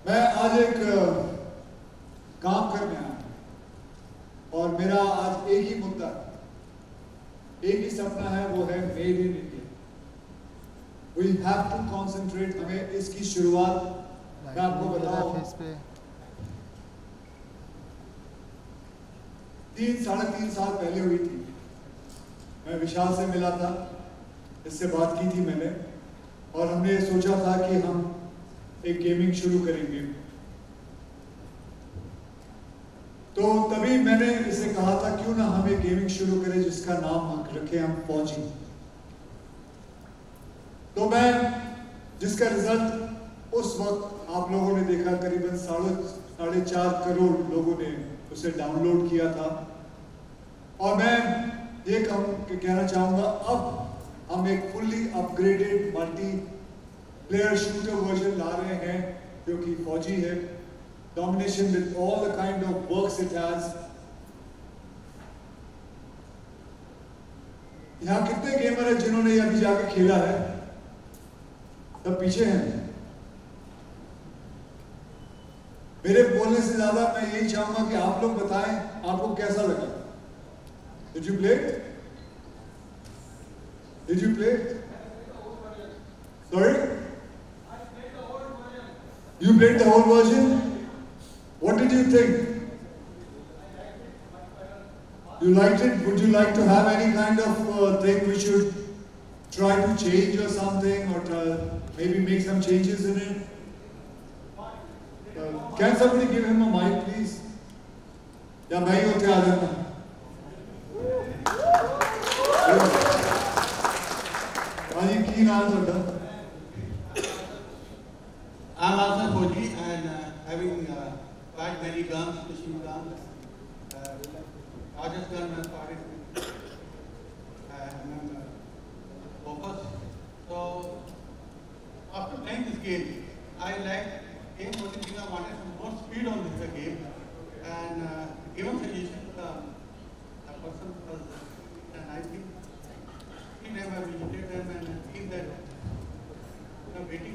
मैं आज एक काम करने आया और मेरा आज एक ही मुद्दा, एक ही सपना है, वो है made in India. We have to concentrate. हमें इसकी शुरुआत मैं आपको बताऊं 3-3.5 साल पहले हुई थी। मैं विशाल से मिला था, इससे बात की थी मैंने, और हमने सोचा था कि हम एक गेमिंग शुरू करेंगे। तो तभी मैंने इसे कहा था क्यों ना हम एक गेमिंग शुरू करें जिसका नाम रखें हम फौजी। तो मैं जिसका रिजल्ट उस वक्त आप लोगों ने देखा, करीबन 4.5 करोड़ लोगों ने उसे डाउनलोड किया था। और मैं ये कहना चाहूंगा, अब हम एक fully upgraded multi player shooter version ला रहे हैं जो कि फौजी है, domination with all the kind of works it has. यहां कितने गेमर हैं जिन्होंने ये अभी जाके खेला है? सब पीछे हैं। मेरे बोलने से ज्यादा मैं यही चाहूंगा कि आप लोग बताएं आपको कैसा लगा। Did you play it? Did you play it? Sorry? You played the whole version? What did you think? You liked it? Would you like to have any kind of thing we should try to change or something, or maybe make some changes in it? Can somebody give him a mic, please? Yeah, मैं ही होते आ जाना। हाँ जी, की नाम है? I'm also Koji and having quite many guns, machine guns. Largest gun I started with focus. So after playing this game, I liked game. Only thing I wanted some more speed on this game, and given suggestion to the person was, and I think he never visited them and seen that waiting.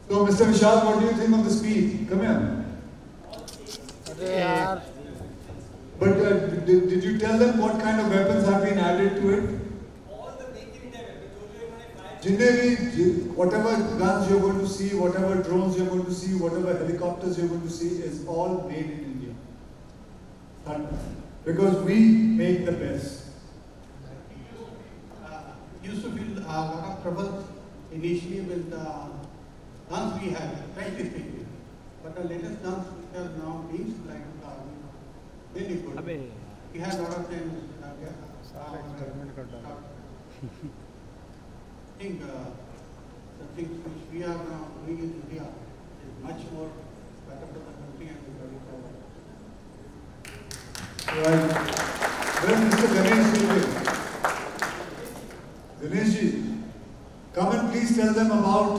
So, Mr. Vishal, what do you think of the speed? Come here. But did you tell them what kind of weapons have been added to it? All the weapons, whatever guns you're going to see, whatever drones you're going to see, whatever helicopters you're going to see, is all made in India. Because we make the best. Used to feel a lot of trouble initially with the guns we have, frankly speaking. But the latest guns which are now being supplied to the army, really good. We have a lot of things. I think the things which we are now doing in India is much more better for the country and going forward. Right. Well, Mr. Ganesh ji, come and please tell them about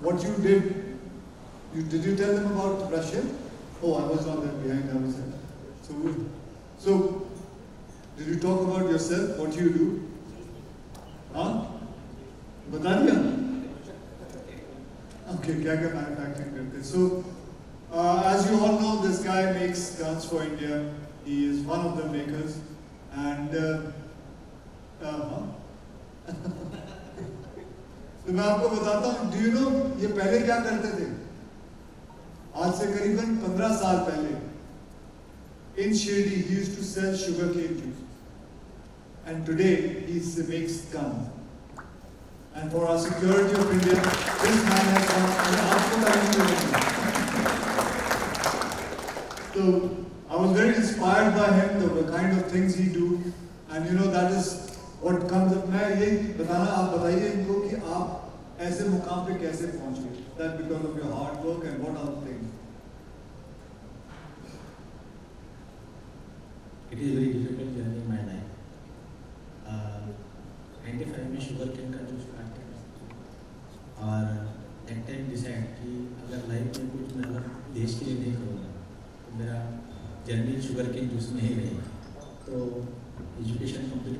what you did. Did you tell them about Russia? Oh, I was not there behind. I was there. So, did you talk about yourself? What you do? Huh? बता दिया? Okay, क्या manufacturing करते? So, as you all know, this guy makes guns for India. He is one of the makers, and तो मैं आपको बताता हूँ, do you know ये पहले क्या करते थे? आज से करीबन 15 साल पहले in Shirdi he used to sell sugarcane juice, and today he makes guns. And for our security of India, this man has gone. So I was very inspired by him, the kind of things he do, and you know that is what comes up. मैं ये बताना, आप बताइए इनको कि आप ऐसे मुकाम पे कैसे पहुंचे? That because of your hard work and what other things? It is very difficult journey in my life. 95 में शुगर केन का जूस स्टार्ट किया और एक टाइम डिसाइड कि अगर लाइफ में कुछ मैं अगर देश के लिए नहीं करूँगा तो मेरा जर्नी शुगर केन जूस में ही रहेगा। तो एजुकेशन कंप्लीट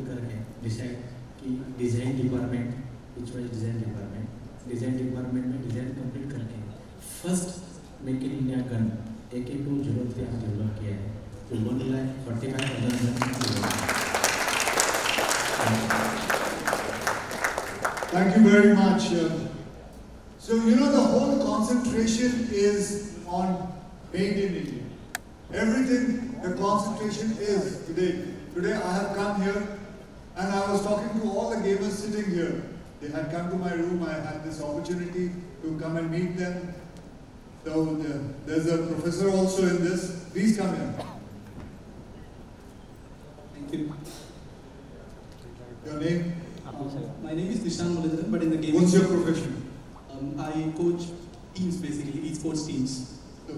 करके डिसाइड कि design department, which was design department, design department में डिज़ाइन कंप्लीट करके first make in India gun AK-203 develop किया है जो 1,45,000 Thank you very much. So you know the whole concentration is on made in India. Everything, the concentration is today. Today I have come here and I was talking to all the gamers sitting here. They had come to my room. I had this opportunity to come and meet them. So there's a professor also in this. Please come here. Thank you. Your name? My name is Nishan Muladharan, but in the gaming. What's your profession? I coach teams basically, esports teams. So,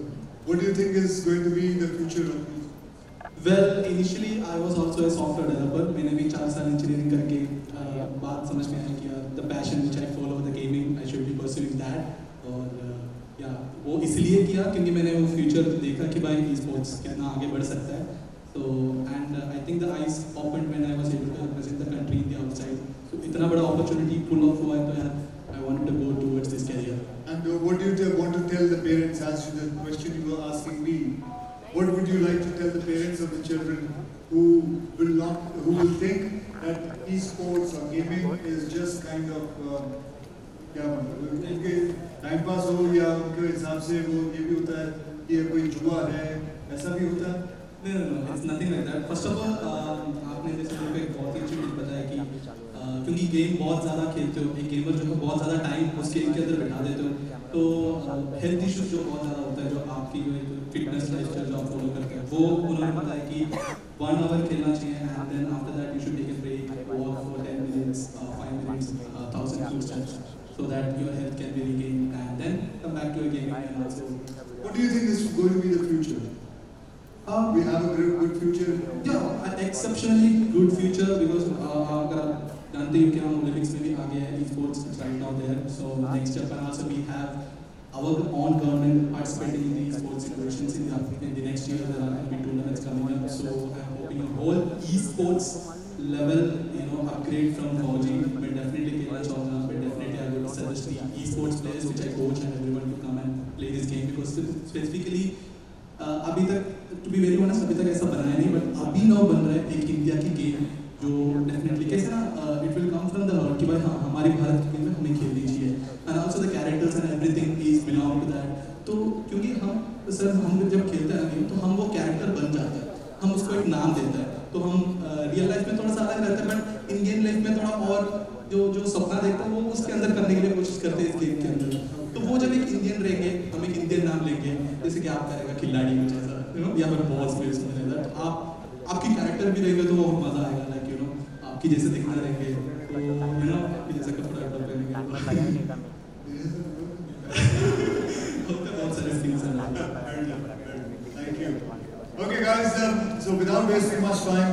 what do you think is going to be the future of this? Well, initially I was also a software developer. मैंने भी 4 साल engineering करके बात समझ में आई कि the passion which I follow the gaming, I should be pursuing that. और वो इसलिए किया क्योंकि मैंने वो future देखा कि भाई esports कितना आगे बढ़ सकता है. So and I think the eyes opened when I was able to represent the country in the outside. So इतना बड़ा opportunity pull off हुआ है तो यार I wanted to go towards this career. And what do you want to tell the parents as to the question you were asking me? What would you like to tell the parents of the children who will think that esports or gaming is just kind of क्या मतलब उनके time pass हो या उनके हिसाब से वो ये भी होता है कि ये कोई जुआ है ऐसा भी होता है? No, it's nothing like that. First of all, आपने जैसे मेरे को एक बहुत ही अच्छी चीज़ बताया कि क्योंकि गेम बहुत ज़्यादा खेलते हो, एक गेमर जो है बहुत ज़्यादा टाइम उस गेम के अंदर बिता देते हो, तो हेल्थ इश्यूज जो बहुत ज़्यादा होता है, जो आपकी फिटनेस लाइफस्टाइल जो आप फॉलो करते हैं, वो उन्होंने बताया कि 1 hour खेलना चाहिए and then after that you should take a break, walk for 10 minutes, 5 minutes, 1000 footsteps, so that your health can be regained and then come back to your gaming and also. What do you think is going to be the future? We have a good future. Yeah, exceptionally good future because अगर आप जानते हो कि हम Olympics में भी आगे हैं, esports is right now there. So next year and also we have our own government participating in the esports situations in the next year. There are going to be tournaments coming up. So I'm hoping a whole esports level, upgrade from PUBG. But definitely खेलना चाहूँगा. But definitely I would suggest the esports players which I coach and everyone to come and play this game because specifically अभी तक to be very honest अभी तक ऐसा बना है नहीं, but अभी now बन रहा है एक इंडिया की गेम जो डेफिनेटली कैसे ना it will come from the heart कि भाई हाँ हमारी भारत की गेम में हमें खेलनी चाहिए and also the characters and everything is belong to that. तो क्योंकि हम सर हम जब खेलते हैं गेम तो हम वो कैरेक्टर बन जाते हैं, हम उसको एक नाम देते हैं, तो हम रियल लाइफ में थोड़ा सा अलग रहते हैं बट इन गेम लाइफ में थोड़ा और जो सपना देखते हैं वो उसके अंदर करने के लिए कोशिश करते हैं इस गेम के अंदर. तो वो जब एक इंडियन रहेंगे, हम एक इंडियन नाम लेंगे, जैसे कि आप करेगा खिलाड़ी कुछ ऐसा या फिर बॉस भी उसमें रहेगा, तो आपकी कैरेक्टर भी रहेंगे तो वो मजा आएगा, लाइक आपकी जैसे दिखना रहेंगे, तो आपकी जैसे कपड़ा पहनेंगे, बहुत सारे सीन्स हैं. Thank you. Okay guys, so without wasting much time,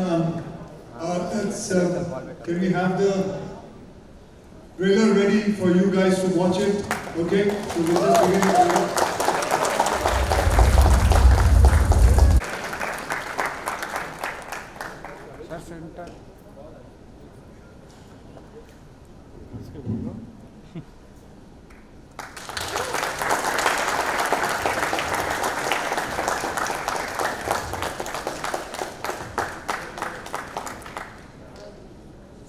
can we have the trailer ready for you guys to watch it? Okay, so we'll just begin the trailer.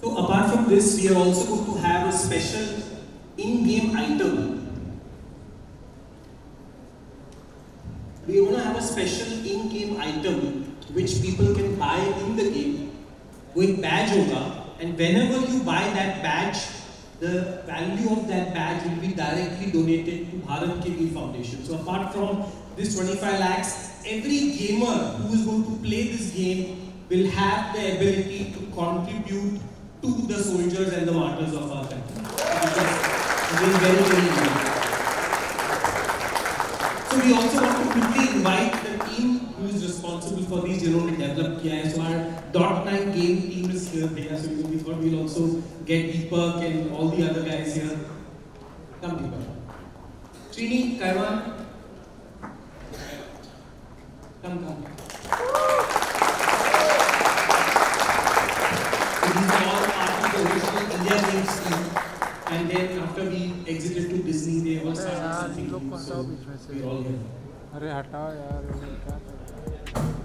So apart from this, we are also going to have a special in-game item. We are going to have a special in-game item which people can buy in the game. वो एक badge होगा, and whenever you buy that badge, the value of that badge will be directly donated to Bharat Ke Veer Foundation. So apart from this 25 lakhs, every gamer who is going to play this game will have the ability to contribute to the soldiers and the martyrs of our country. Which is very, very important. So we also want to quickly invite the team who is responsible for these, to develop kiya hai. So our .9 game team is here. So we thought we'll also get Deepak and all the other guys here. Come Deepak. Srini, Kaiwan. Come. So these are all part of the original India Games team. And then after we exited लोग को हटाओ बीच में से। we're all here. अरे हटाओ यार, ये क्या कर रहे हो?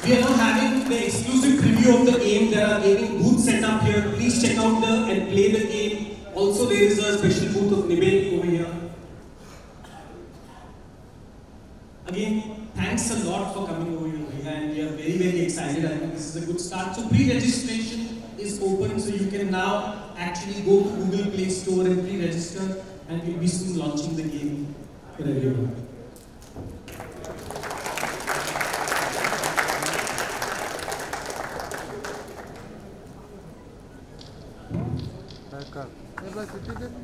We are now having the exclusive preview of the game. There are gaming booths set up here. Please check out and play the game. Also, there is a special booth of Nibel over here. Again, thanks a lot for coming over here, and we are very excited. I think this is a good start. So pre-registration is open, so you can now actually go to Google Play Store and pre-register, and we'll be soon launching the game for everyone. कर